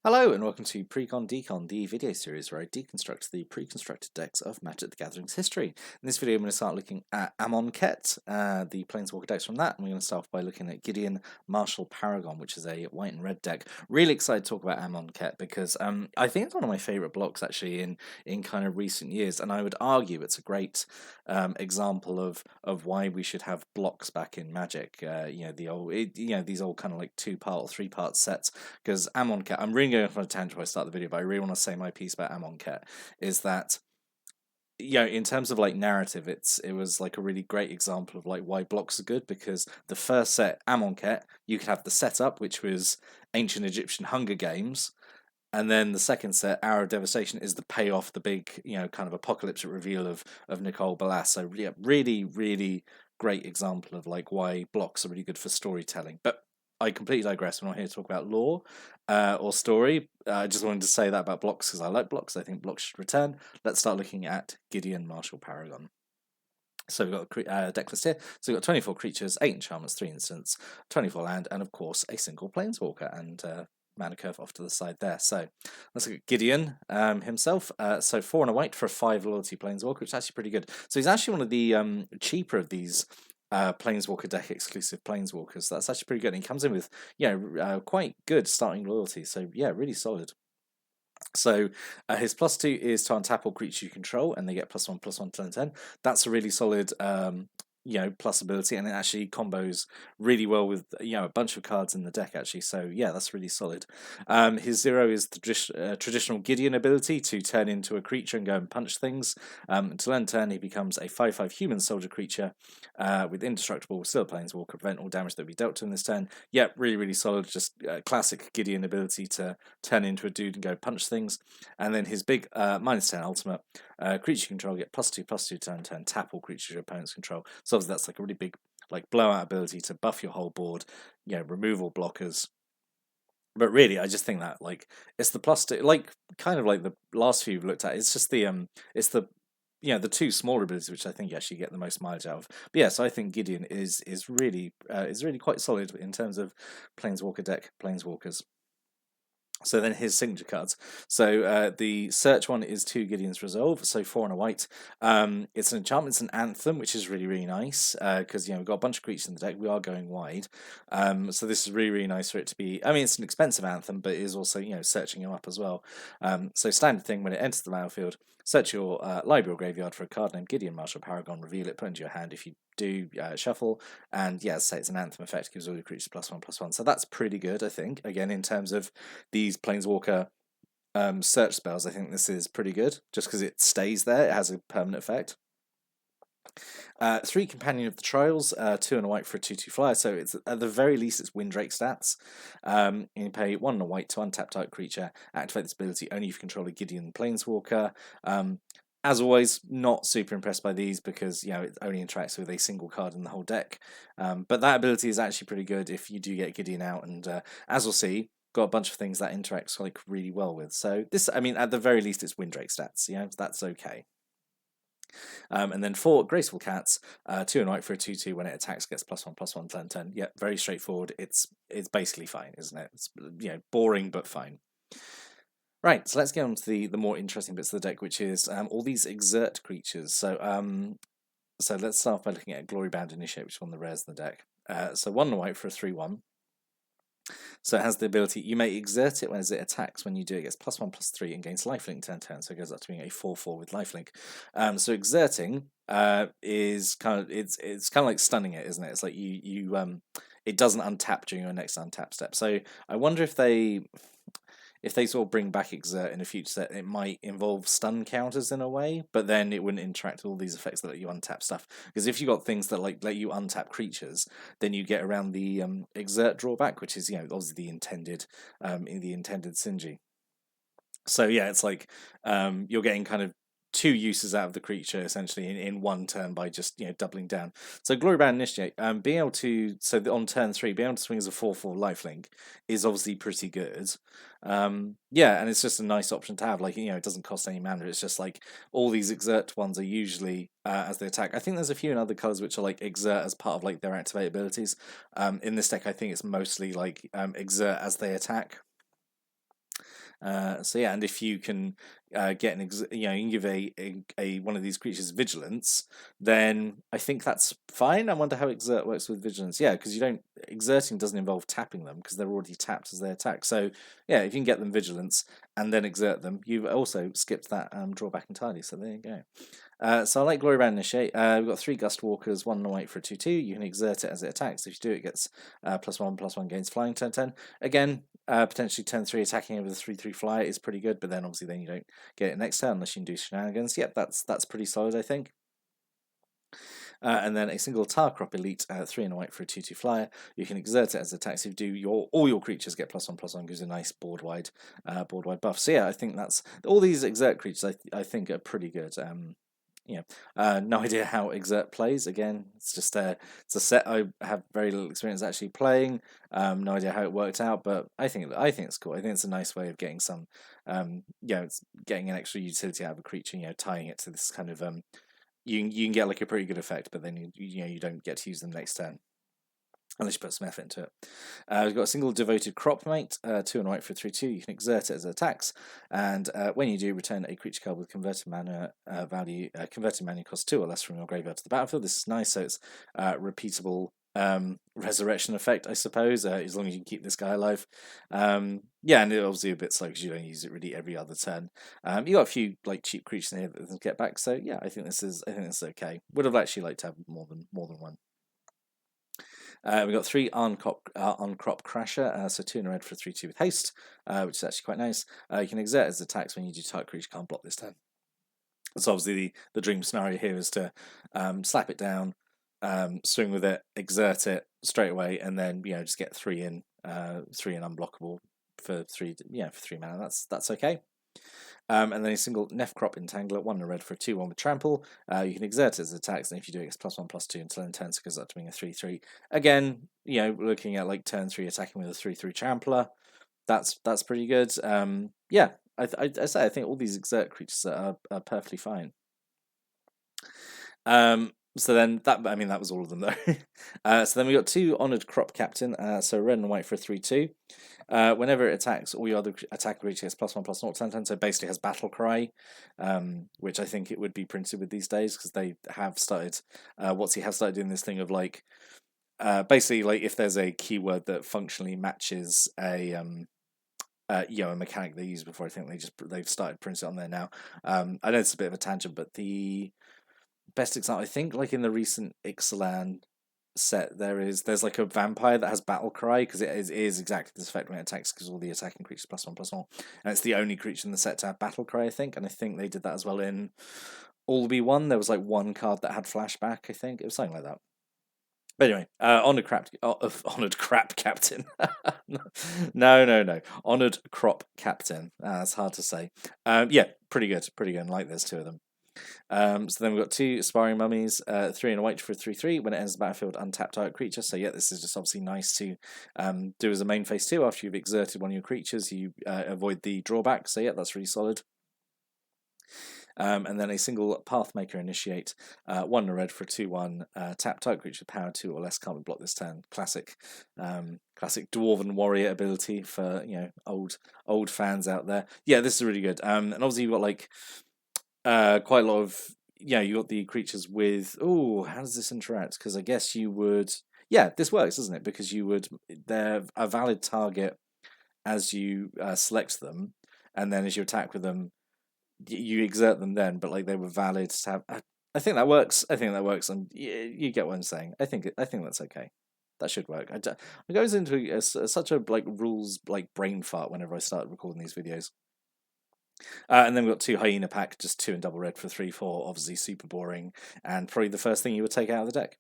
Hello and welcome to Precon Decon, the video series where I deconstruct the pre-constructed decks of Magic the Gathering's history. In this video I'm going to start looking at Amonkhet, the Planeswalker decks from that, and we're going to start off by looking at Gideon, Marshall, Paragon, which is a white and red deck. Really excited to talk about Amonkhet because I think it's one of my favourite blocks actually in kind of recent years, and I would argue it's a great example of why we should have blocks back in Magic. These old kind of like 2-part or 3-part sets, because Amonkhet, I'm really going off on a tangent before I start the video, but I really want to say my piece about Amonkhet is that, in terms of like narrative, it was like a really great example of like why blocks are good, because the first set, Amonkhet, you could have the setup, which was ancient Egyptian Hunger Games, and then the second set, Hour of Devastation, is the payoff, the big, kind of apocalyptic reveal of Nicole Bolas. So yeah, really, really great example of like why blocks are really good for storytelling. But I completely digress. We're not here to talk about lore or story. I just wanted to say that about blocks because I like blocks. I think blocks should return. Let's start looking at Gideon, Marshall, Paragon. So we've got a deck list here. So we've got 24 creatures, 8 enchantments, 3 instants, 24 land, and of course a single planeswalker and mana curve off to the side there. So let's look at Gideon himself. So 4 and a white for a 5 loyalty planeswalker, which is actually pretty good. So he's actually one of the cheaper of these Planeswalker deck exclusive Planeswalkers. That's actually pretty good. And he comes in with quite good starting loyalty. So yeah, really solid. So his +2 is to untap all creature you control, and they get +1/+1 turn 10. That's a really solid plus ability, and it actually combos really well with a bunch of cards in the deck actually. So yeah, that's really solid. His 0 is the traditional Gideon ability to turn into a creature and go and punch things. Until end turn, he becomes a 5/5 human soldier creature with indestructible, still a planeswalker, prevent all damage that will be dealt to him this turn. Yeah, really, really solid. Just classic Gideon ability to turn into a dude and go punch things. And then his big -10 ultimate, creature control, get +2/+2 turn 10, tap all creatures your opponents control. So obviously that's like a really big like blowout ability to buff your whole board, remove all blockers. But really, I just think that like it's the +2, like kind of like the last few we've looked at. It's just it's the the 2 smaller abilities which I think you actually get the most mileage out of. But yeah, so I think Gideon is really quite solid in terms of Planeswalker deck Planeswalkers. So then his signature cards. So the search one is 2 Gideon's Resolve, so 4 and a white. It's an enchantment, it's an anthem, which is really, really nice, because we've got a bunch of creatures in the deck, we are going wide. So this is really, really nice for it to be, I mean, it's an expensive anthem, but it is also, searching you up as well. So standard thing, when it enters the battlefield, search your library or graveyard for a card named Gideon, Marshall, Paragon, reveal it, put it into your hand. If you do shuffle, and yeah, say it's an anthem effect, gives all your creatures +1/+1. So that's pretty good, I think. Again, in terms of these Planeswalker search spells, I think this is pretty good, just because it stays there, it has a permanent effect. 3 Companion of the Trials, 2 and a white for a 2/2 flyer, so it's at the very least it's Windrake stats. You pay 1 and a white to untap type creature, activate this ability only if you control a Gideon Planeswalker. As always, not super impressed by these because it only interacts with a single card in the whole deck. But that ability is actually pretty good if you do get Gideon out, and as we'll see, got a bunch of things that interacts like really well with. So this, I mean, at the very least, it's Windrake stats. That's okay. And then 4 Graceful Cats, 2 and white for a 2/2. When it attacks, gets +1/+1 turn 10. Yeah, very straightforward. It's basically fine, isn't it? It's boring but fine. Right, so let's get on to the more interesting bits of the deck, which is all these exert creatures. So let's start by looking at Glorybound Initiate, which is one of the rares in the deck. So 1 and white for a 3/1. So it has the ability, you may exert it when it attacks. When you do, it gets +1/+3 and gains lifelink turn 10, so it goes up to being a 4/4 with lifelink. So exerting is kind of it's kind of like stunning it, isn't it? It's like it doesn't untap during your next untap step. So I wonder if they sort of bring back exert in a future set, it might involve stun counters in a way, but then it wouldn't interact with all these effects that let you untap stuff. Because if you got things that like let you untap creatures, then you get around the exert drawback, which is obviously the intended synergy. So yeah, it's like you're getting kind of 2 uses out of the creature essentially in 1 turn by just doubling down. So Glorybound Initiate, being able to on turn 3, being able to swing as a 4/4 lifelink is obviously pretty good. Yeah, and it's just a nice option to have. Like it doesn't cost any mana. It's just like all these exert ones are usually as they attack. I think there's a few in other colors which are like exert as part of like their activate abilities. In this deck, I think it's mostly like exert as they attack. So yeah, and if you can get you can give a one of these creatures vigilance, then I think that's fine. I wonder how exert works with vigilance. Yeah, because you don't exerting doesn't involve tapping them because they're already tapped as they attack. So yeah, if you can get them vigilance and then exert them, you've also skipped that drawback entirely. So there you go. So I like Glory Round Initiate. We've got 3 Gust Walkers, 1 White for a 2/2. You can exert it as it attacks. If you do, it gets +1/+1 gains flying turn 10. Again, potentially turn 3 attacking over the 3/3 flyer is pretty good, but then obviously then you don't get it next turn unless you can do shenanigans. Yep, that's pretty solid, I think. And then a single Tarkrop Elite, 3 White for a 2/2 flyer. You can exert it as attacks. If you do, all your creatures get +1/+1, gives a nice board wide buff. So yeah, I think that's all these exert creatures. I think are pretty good. No idea how exert plays. Again, it's just it's a set I have very little experience actually playing. No idea how it worked out, but I think it's cool. I think it's a nice way of getting some, it's getting an extra utility out of a creature. Tying it to this kind of you can get like a pretty good effect, but then you don't get to use them next turn. Unless you put some effort into it. We've got a single Devoted Cropmate, 2 White for a 3/2. You can exert it as attacks, and when you do, return a creature card with converted mana value. Converted mana cost 2 or less from your graveyard to the battlefield. This is nice, so it's repeatable resurrection effect, I suppose, as long as you can keep this guy alive. Yeah, and it's obviously a bit slow because you don't use it really every other turn. You got a few like cheap creatures in here that can get back, so yeah, I think this is okay. Would have actually liked to have more than one. We've got 3 on crop crasher, so 2 in a red for 3/2 with haste, which is actually quite nice. You can exert as attacks when you do target creature can't block this turn. So obviously the dream scenario here is to slap it down, swing with it, exert it straight away, and then just get 3 in unblockable for 3 for 3 mana. That's okay. And then a single Nefcrop Entangler, 1 in a red for a 2/1 with Trample. You can exert it as attacks, and if you do, it gets +1/+2 until end turn, so it goes up to being a 3/3. Again, looking at like turn 3 attacking with a 3/3 Trampler, that's pretty good. Yeah, I say I think all these exert creatures are perfectly fine. So then that was all of them though. So then we got 2 Honored Crop Captain, so red and white for a 3/2. Whenever it attacks, all your other attack creatures gets +1/+0 turn. So it basically has Battle Cry, which I think it would be printed with these days because they have started. WotC have started doing this thing of like, basically like if there's a keyword that functionally matches a mechanic they used before, I think they've started printing it on there now. I know it's a bit of a tangent, but the best example, I think, like in the recent Ixalan set, there's like a vampire that has Battle Cry because it is exactly this effect when it attacks because all the attacking creatures +1/+1, and it's the only creature in the set to have Battle Cry, I think, and I think they did that as well in All-Be 1. There was like one card that had Flashback, I think it was something like that. But anyway, Honored Crap Captain. No. Honored Crop Captain. That's hard to say. Yeah, pretty good. I like there's 2 of them. So then we've got 2 Sparring Mummies, 3 in a white for a 3/3. When it enters the battlefield, untap target creature. So yeah, this is just obviously nice to do as a main phase 2. After you've exerted one of your creatures, you avoid the drawback. So yeah, that's really solid. And then a single Pathmaker Initiate, 1 in a red for a 2/1. Tap target creature power 2 or less can't be blocked this turn. Classic Dwarven Warrior ability for old fans out there. Yeah, this is really good. And obviously you've got like quite a lot of you got the creatures with how does this interact? Because I guess you would this works, doesn't it? Because they're a valid target as you select them, and then as you attack with them, you exert them then. But like they were valid to have. I think that works. And you get what I'm saying. I think that's okay. That should work. It goes into such a like rules like brain fart whenever I start recording these videos. And then we've got 2 Hyena Pack, just 2 in double red for 3/4, obviously super boring, and probably the first thing you would take out of the deck.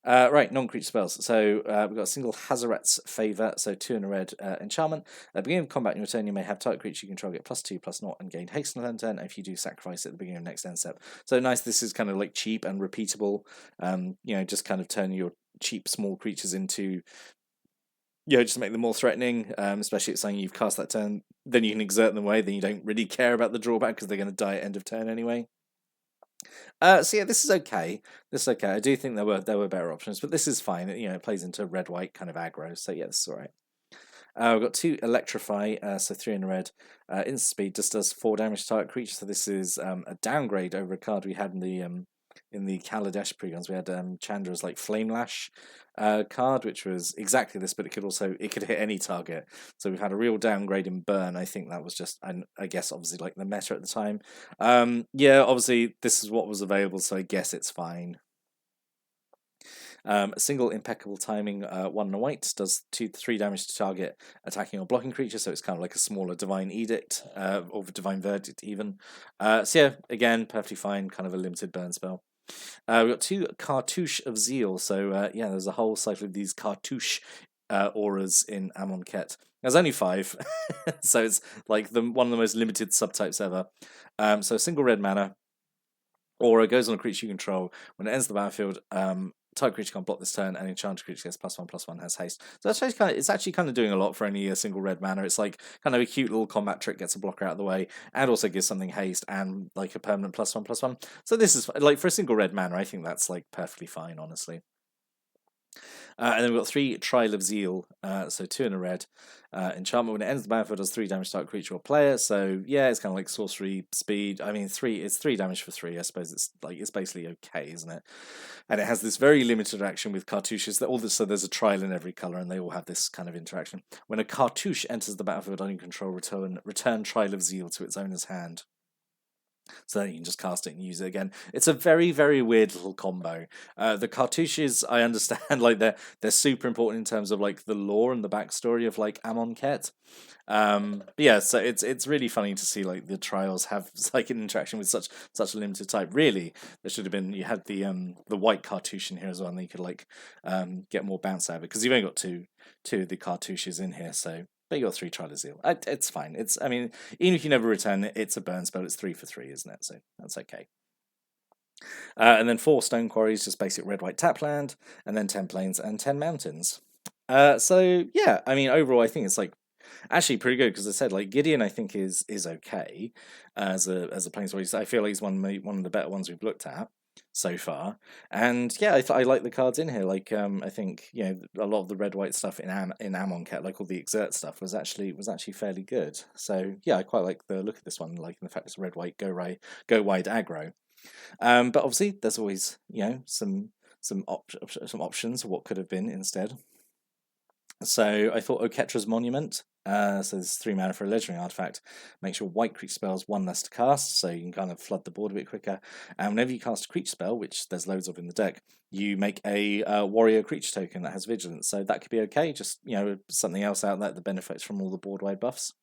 Right, non-creature spells. So we've got a single Hazaret's Favour, so 2 in a red enchantment. At the beginning of combat in your turn, you may have target creature you control get +2/+0 and gain haste on turn. If you do, sacrifice it at the beginning of next end step. So nice, this is kind of like cheap and repeatable. Just kind of turn your cheap small creatures into just to make them more threatening, especially if it's something you've cast that turn, then you can exert them away, then you don't really care about the drawback because they're going to die at end of turn anyway. So yeah, this is okay. I do think there were better options, but this is fine. It plays into red-white kind of aggro, so yeah, this is alright. We've got 2 Electrify, so 3 in a red. Instant speed just does 4 damage to target creature. So this is a downgrade over a card we had in the Kaladesh pregons. We had Chandra's like Flame Lash card, which was exactly this, but it could hit any target. So we've had a real downgrade in burn. I think that was just, I guess, obviously like the meta at the time. Yeah, obviously this is what was available, so I guess it's fine. A single impeccable timing, 1 and a white, does 2 to 3 damage to target attacking or blocking creature, so it's kind of like a smaller Divine Edict, or Divine Verdict even. So yeah, again, perfectly fine, kind of a limited burn spell. We've got 2 Cartouche of Zeal, so yeah, there's a whole cycle of these Cartouche auras in Amonkhet. There's only 5, so it's like one of the most limited subtypes ever. So a single red mana, aura goes on a creature you control. When it ends the battlefield, target creature can't block this turn, and enchanted creature gets +1/+1, has haste. So it's actually kind of doing a lot for only a single red mana. It's like kind of a cute little combat trick, gets a blocker out of the way, and also gives something haste and like a permanent +1/+1. So this is like for a single red mana, I think that's like perfectly fine, honestly. And then we've got 3 Trial of Zeal, so 2 in a red. Enchantment, when it ends the battlefield, does 3 damage to target creature or player. So yeah, it's kind of like sorcery speed. I mean, it's 3 damage for 3. I suppose it's basically okay, isn't it? And it has this very limited action with cartouches. So there's a trial in every color, and they all have this kind of interaction. When a cartouche enters the battlefield under control, return Trial of Zeal to its owner's hand. So then you can just cast it and use it again. It's a very, very weird little combo. The cartouches, I understand, like they're super important in terms of like the lore and the backstory of like Amonkhet. But yeah, so it's really funny to see like the trials have like an interaction with such a limited type. Really, there should have been, you had the white cartouche in here as well, and you could like get more bounce out of it, because you've only got two of the cartouches in here, so. But you got 3 Trial of Zeal. It's fine. I mean, even if you never return it, it's a burn spell. It's 3 for 3, isn't it? So that's okay. And then 4 Stone Quarries, just basic red-white tap land, and then 10 plains and 10 mountains. So yeah, I mean, overall, I think it's like actually pretty good, because I said like Gideon, I think is okay as a planeswalker. I feel like he's one of the better ones we've looked at so far, and yeah, I like the cards in here. Like I think, you know, a lot of the red white stuff in Amonkhet, like all the exert stuff, was actually fairly good. So yeah, I quite like the look of this one, like in the fact it's red white, go wide aggro. But obviously there's always, you know, some options of what could have been instead. So I thought Oketra's Monument. So there's 3 mana for a legendary artifact. Makes your white creature spells 1 less to cast, so you can kind of flood the board a bit quicker. And whenever you cast a creature spell, which there's loads of in the deck, you make a warrior creature token that has vigilance. So that could be okay. Just, you know, something else out there that benefits from all the board wide buffs.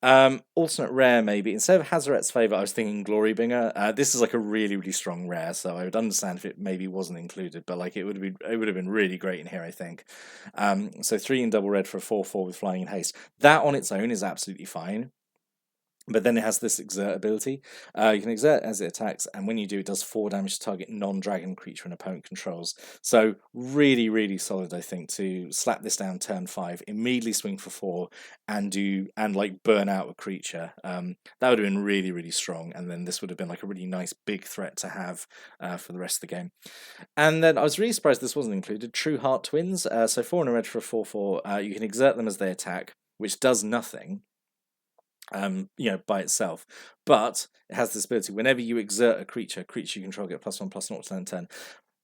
Alternate rare, maybe. Instead of Hazaret's Favour, I was thinking Glorybringer. This is like a really, really strong rare, so I would understand if it maybe wasn't included, but like it would have been really great in here, I think. So 3 in double red for a 4/4 with flying and haste. That on its own is absolutely fine. But then it has this exert ability. You can exert as it attacks, and when you do, it does 4 damage to target non-dragon creature an opponent controls. So really, really solid, I think, to slap this down turn 5, immediately swing for 4, and like burn out a creature. That would have been really, really strong, and then this would have been like a really nice big threat to have for the rest of the game. And then I was really surprised this wasn't included. True Heart Twins. So 4 in a red for a 4/4. You can exert them as they attack, which does nothing. You know, by itself, but it has this ability. Whenever you exert a creature you control get +1/+0 to turn.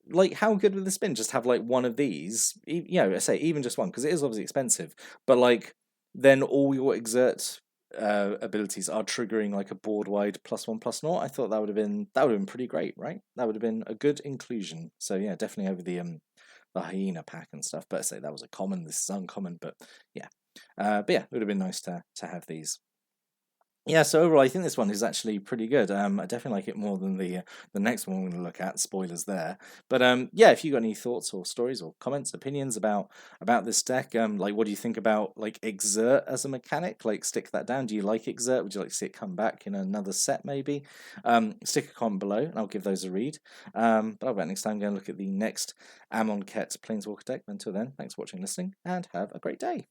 Like, how good would this been? Just have like one of these, you know, I say even just one, because it is obviously expensive, but like then all your exert abilities are triggering like a board wide +1/+0. I thought that would have been pretty great, right? That would have been a good inclusion. So yeah, definitely over the hyena pack and stuff. But I say that was a common. This is uncommon, but yeah, it would have been nice to have these. Yeah, so overall, I think this one is actually pretty good. I definitely like it more than the next one we're going to look at. Spoilers there, but yeah, if you got any thoughts or stories or comments, opinions about this deck, like what do you think about like exert as a mechanic? Like, stick that down. Do you like exert? Would you like to see it come back in another set maybe? Stick a comment below, and I'll give those a read. But I'll bet next time I'm going to look at the next Amonkhet Planeswalker deck. Until then, thanks for watching, listening, and have a great day.